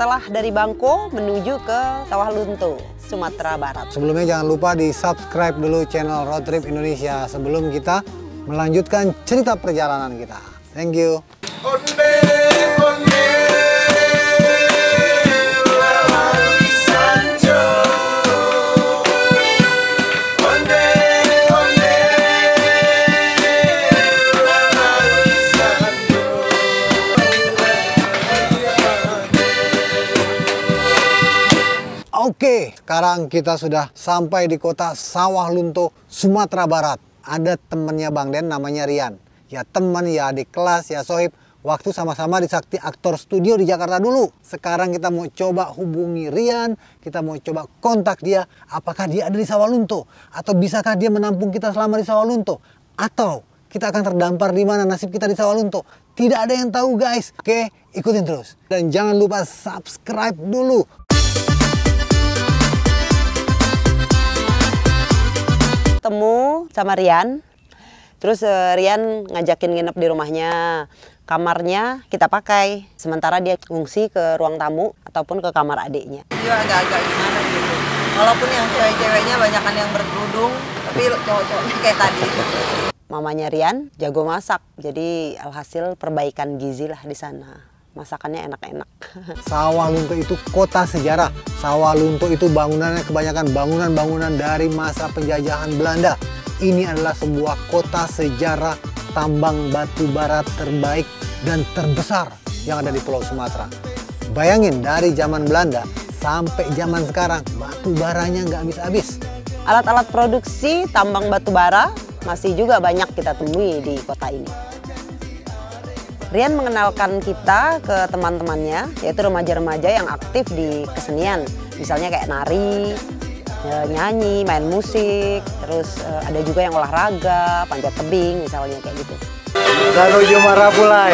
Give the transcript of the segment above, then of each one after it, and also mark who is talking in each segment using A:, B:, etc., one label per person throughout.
A: setelah dari Bangko menuju ke Sawah Lunto, Sumatera Barat.
B: Sebelumnya jangan lupa di subscribe dulu channel Road Trip Indonesia sebelum kita melanjutkan cerita perjalanan kita. Thank you. Oke, sekarang kita sudah sampai di kota Sawah Lunto, Sumatera Barat. Ada temennya Bang Den namanya Rian. Ya teman, ya adik kelas, ya sohib. Waktu sama-sama di Sakti Aktor Studio di Jakarta dulu. Sekarang kita mau coba hubungi Rian. Kita mau coba kontak dia. Apakah dia ada di Sawah Lunto? Atau bisakah dia menampung kita selama di Sawah Lunto? Atau kita akan terdampar di mana nasib kita di Sawah Lunto? Tidak ada yang tahu guys. Oke, ikutin terus. Dan jangan lupa subscribe dulu.
A: Ketemu sama Rian, terus Rian ngajakin nginep di rumahnya. Kamarnya kita pakai, sementara dia ngungsi ke ruang tamu ataupun ke kamar adiknya.
C: Dia agak-agak gimana gitu. Walaupun yang cewek-ceweknya banyakan yang berkerudung, tapi cowok-cowoknya kayak tadi.
A: Mamanya Rian jago masak, jadi alhasil perbaikan gizi lah di sana. Masakannya enak-enak.
B: Sawah Lunto itu kota sejarah. Sawah Lunto itu bangunannya kebanyakan bangunan-bangunan dari masa penjajahan Belanda. Ini adalah sebuah kota sejarah tambang batu bara terbaik dan terbesar yang ada di Pulau Sumatera. Bayangin dari zaman Belanda sampai zaman sekarang batu baranya nggak habis-habis.
A: Alat-alat produksi tambang batu bara masih juga banyak kita temui di kota ini. Rian mengenalkan kita ke teman-temannya, yaitu remaja-remaja yang aktif di kesenian. Misalnya kayak nari, nyanyi, main musik, terus ada juga yang olahraga, panjat tebing misalnya kayak gitu.
D: Menuju Marapulai.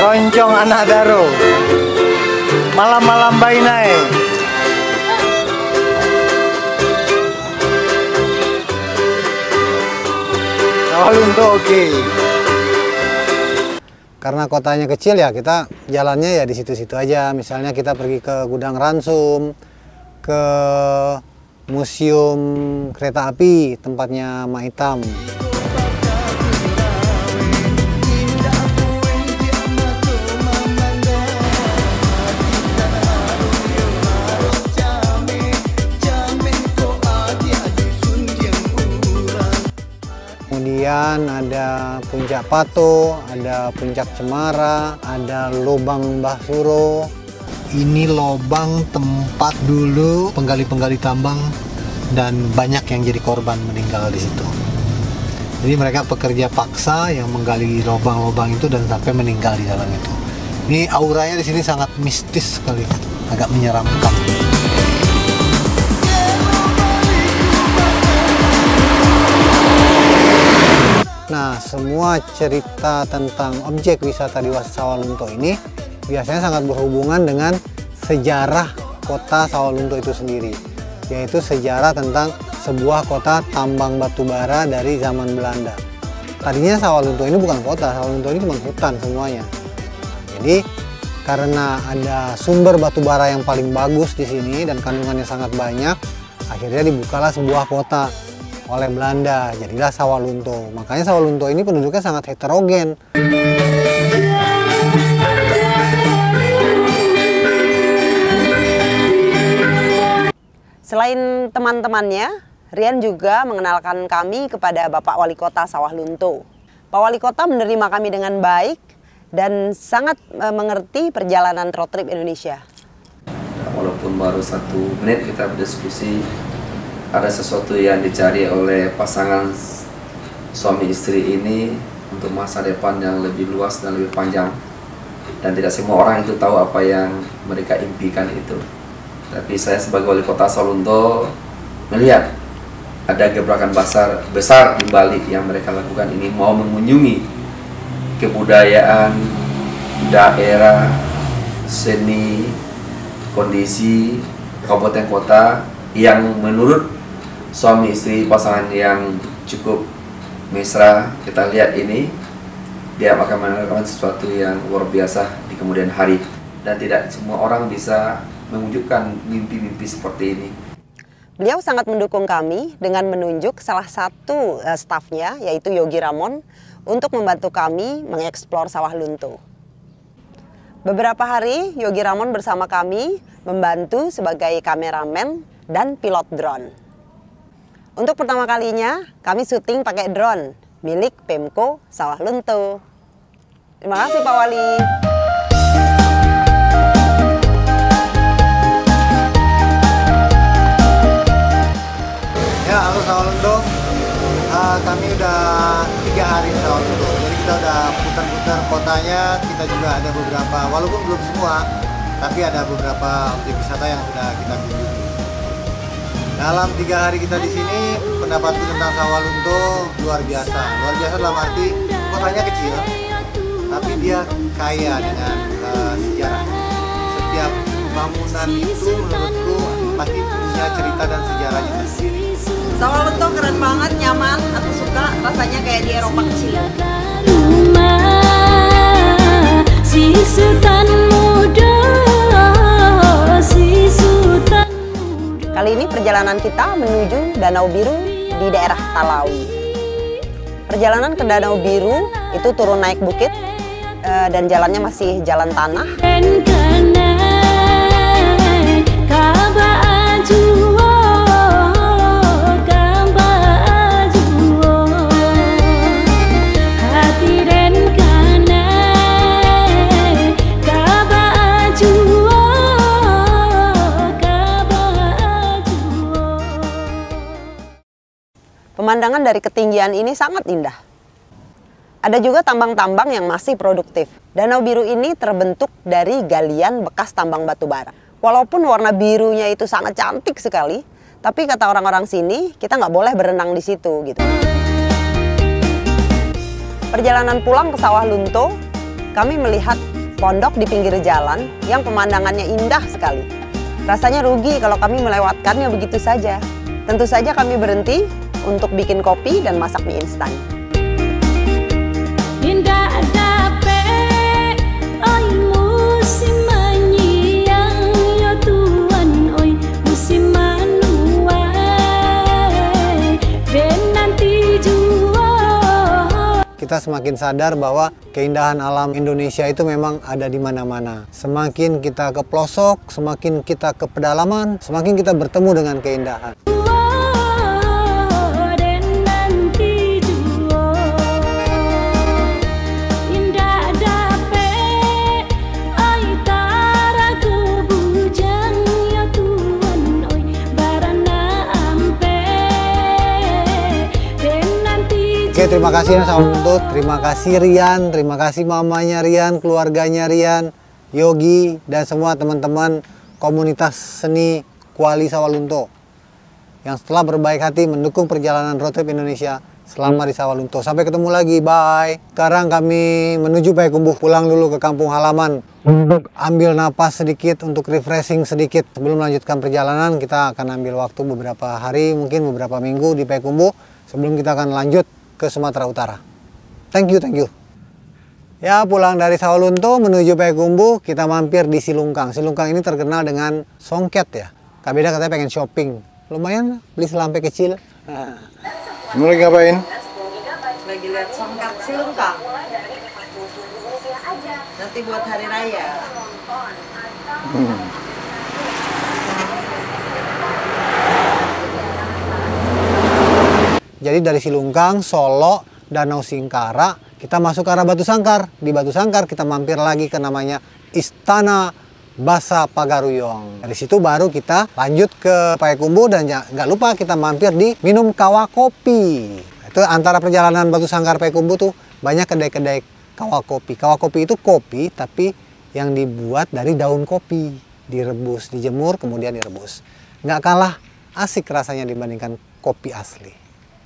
D: Roncong anak daro. Malam-malam bainai. Sawah Lunto oke.
B: Karena kotanya kecil ya kita jalannya ya di situ-situ aja. Misalnya kita pergi ke Gudang Ransum, ke Museum Kereta Api, tempatnya Mak Hitam. Kemudian ada Puncak Pato, ada Puncak Cemara, ada Lobang Mbah Suro. Ini lobang tempat dulu penggali-penggali tambang dan banyak yang jadi korban meninggal di situ. Jadi mereka pekerja paksa yang menggali lobang-lobang itu dan sampai meninggal di dalam itu. Ini auranya di sini sangat mistis sekali, agak menyeramkan. Nah, semua cerita tentang objek wisata di Sawah Lunto ini biasanya sangat berhubungan dengan sejarah kota Sawah Lunto itu sendiri, yaitu sejarah tentang sebuah kota tambang batu bara dari zaman Belanda. Tadinya Sawah Lunto ini bukan kota, Sawah Lunto ini cuma hutan semuanya. Jadi karena ada sumber batu bara yang paling bagus di sini dan kandungannya sangat banyak, akhirnya dibukalah sebuah kota oleh Belanda, jadilah Sawah Lunto. Makanya Sawah Lunto ini penduduknya sangat heterogen.
A: Selain teman-temannya, Rian juga mengenalkan kami kepada Bapak Wali Kota Sawah Lunto. Pak Wali Kota menerima kami dengan baik dan sangat mengerti perjalanan road trip Indonesia.
E: Walaupun baru 1 menit kita berdiskusi, ada sesuatu yang dicari oleh pasangan suami istri ini untuk masa depan yang lebih luas dan lebih panjang. Dan tidak semua orang itu tahu apa yang mereka impikan itu. Tapi saya sebagai wali kota Sawah Lunto melihat ada gebrakan besar di Bali yang mereka lakukan ini, mau mengunjungi kebudayaan, daerah, seni, kondisi kabupaten kota yang menurut suami istri pasangan yang cukup mesra. Kita lihat ini dia akan melakukan sesuatu yang luar biasa di kemudian hari. Dan tidak semua orang bisa mewujudkan mimpi-mimpi seperti ini.
A: Beliau sangat mendukung kami dengan menunjuk salah satu stafnya, yaitu Yogi Ramon, untuk membantu kami mengeksplor sawah lunto. Beberapa hari Yogi Ramon bersama kami membantu sebagai kameramen dan pilot drone. Untuk pertama kalinya kami syuting pakai drone milik Pemko Sawah Lunto. Terima kasih Pak Wali.
B: Ya, halo Sawah Lunto. Kami udah 3 hari di Sawah Lunto. Jadi kita udah putar-putar kotanya. Kita juga ada beberapa, walaupun belum semua, tapi ada beberapa objek wisata yang sudah kita kunjungi. Dalam 3 hari kita di sini, pendapatku tentang Sawah Lunto luar biasa. Luar biasa dalam arti kotanya kecil, tapi dia kaya dengan sejarah. Setiap bangunan itu menurutku pasti punya cerita dan sejarahnya sendiri.
C: Sawah Lunto keren banget, nyaman, aku suka, rasanya kayak di Eropa kecil.
A: Kali ini perjalanan kita menuju Danau Biru di daerah Talawi. Perjalanan ke Danau Biru itu turun naik bukit dan jalannya masih jalan tanah. Pemandangan dari ketinggian ini sangat indah. Ada juga tambang-tambang yang masih produktif. Danau Biru ini terbentuk dari galian bekas tambang batu bara. Walaupun warna birunya itu sangat cantik sekali, tapi kata orang-orang sini, kita nggak boleh berenang di situ gitu. Perjalanan pulang ke Sawah Lunto, kami melihat pondok di pinggir jalan yang pemandangannya indah sekali. Rasanya rugi kalau kami melewatkannya begitu saja. Tentu saja kami berhenti untuk bikin kopi dan masak mie instan.
B: Kita semakin sadar bahwa keindahan alam Indonesia itu memang ada di mana-mana. Semakin kita ke pelosok, semakin kita ke pedalaman, semakin kita bertemu dengan keindahan. Oke, terima kasih Sawah Lunto, terima kasih Rian, terima kasih mamanya Rian, keluarganya Rian, Yogi, dan semua teman-teman komunitas seni Kuali Sawah Lunto yang setelah berbaik hati mendukung perjalanan road trip Indonesia selama di Sawah Lunto. Sampai ketemu lagi, bye. Sekarang kami menuju Payakumbuh, pulang dulu ke kampung halaman untuk ambil napas sedikit, untuk refreshing sedikit. Sebelum melanjutkan perjalanan, kita akan ambil waktu beberapa hari, mungkin beberapa minggu di Payakumbuh sebelum kita akan lanjut ke Sumatera Utara. Thank you. Ya, pulang dari Sawah Lunto menuju Payakumbuh, kita mampir di Silungkang. Silungkang ini terkenal dengan songket ya. Kak Beda katanya pengen shopping. Lumayan beli selampe kecil.
D: Kamu lagi ngapain?
C: Lagi lihat songket Silungkang. Nanti buat hari raya.
B: Jadi dari Silungkang, Solo, Danau Singkara, kita masuk ke arah Batu Sangkar. Di Batu Sangkar kita mampir lagi ke namanya Istana Basa Pagaruyung. Dari situ baru kita lanjut ke Payakumbuh dan nggak lupa kita mampir di minum kawah kopi. Itu antara perjalanan Batu Sangkar Payakumbuh tuh banyak kedai-kedai kawah kopi. Kawah kopi itu kopi tapi yang dibuat dari daun kopi. Direbus, dijemur, kemudian direbus. Nggak kalah asik rasanya dibandingkan kopi asli.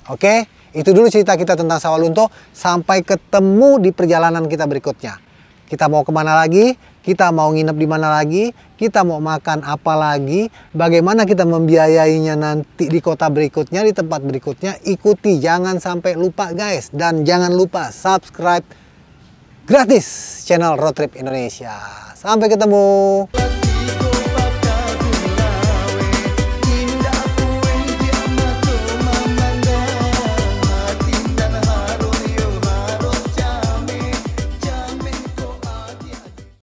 B: Oke, itu dulu cerita kita tentang Sawah Lunto. Sampai ketemu di perjalanan kita berikutnya. Kita mau kemana lagi? Kita mau nginep di mana lagi? Kita mau makan apa lagi? Bagaimana kita membiayainya nanti di kota berikutnya, di tempat berikutnya? Ikuti, jangan sampai lupa guys. Dan jangan lupa subscribe gratis channel Road Trip Indonesia. Sampai ketemu.